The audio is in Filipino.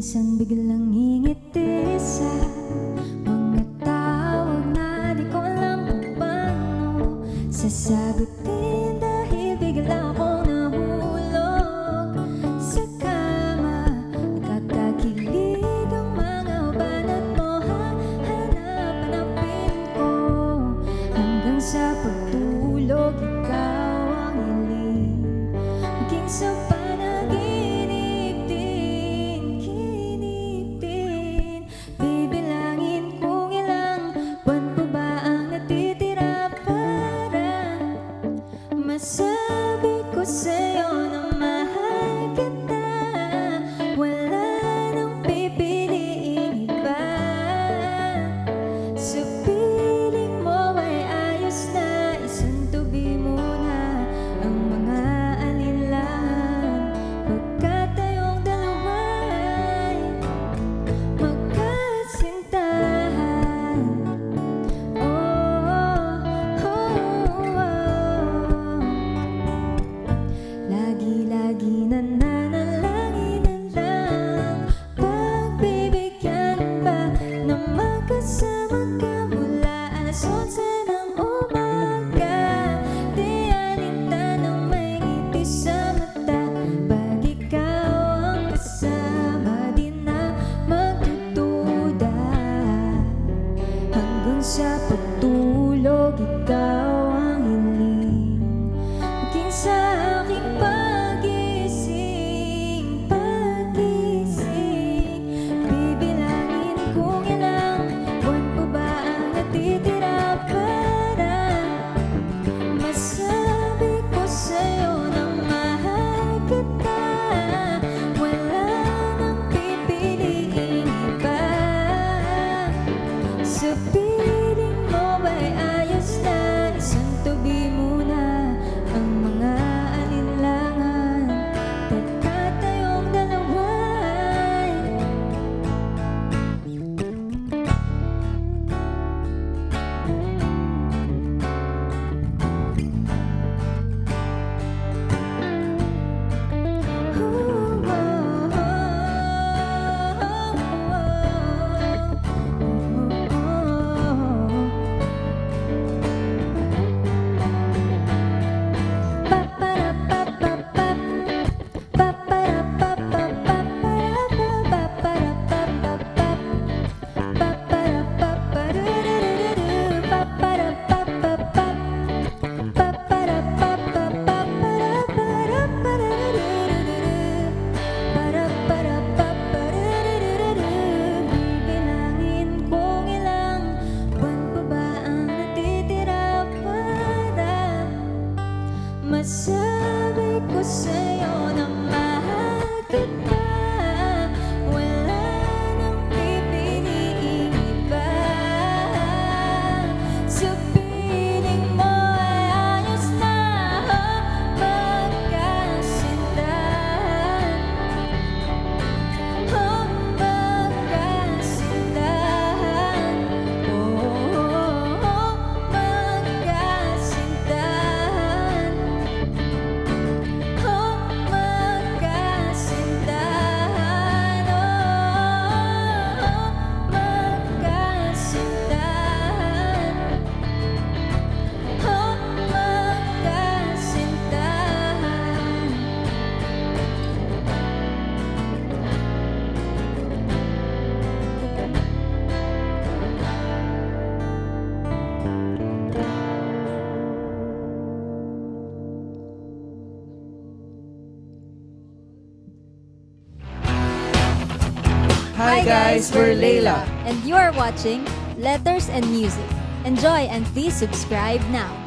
Minsan biglang ngingiti sa mga tawag na di ko alam kung paano sasagutin, dahil bigla akong nahulog sa kama. Nagkakakilig ang mga banat mo, hanap-hanapin ko hanggang sa pagtulog. Ikaw ang hiling, maging sa masabi ko sa'yo na mahal kita. Wala nang pipiliing iba. Sa piling mo ay ayos na, isang tubi mo na ang mga alinlangan. Pagkat tayong dalawa ay magkasintahan. Lagi-lagi nananalangin na lang, pagbibigyan ba na magkasama ka mula alas 11 ng umaga. Di alita ng may ngiti sa mata, pag ikaw ang kasama, di na magdududa hanggang sa pagtulog. Ikaw ang hiling, maging sa aking pagising. Bibilangin kung ilang buwan pa ba ang natitira para masabi ko sa'yo na mahal kita. Wala nang pipiliing iba. Sa piling mo ay ayos na, isang tubi muna ang mga alinlangan. Pagkat tayong dalawa ay bibilangin kung ilang buwan pa ba ang natitira para masabi ko sa'yo na mahal kita. Wala nang pipiliing iba. Sa piling mo ay ayos na, magkasintahan. Magkasintahan. Magkasintahan. Magkasintahan. Hi guys, we're Layla. And you're watching Letters and Music. Enjoy and please subscribe now.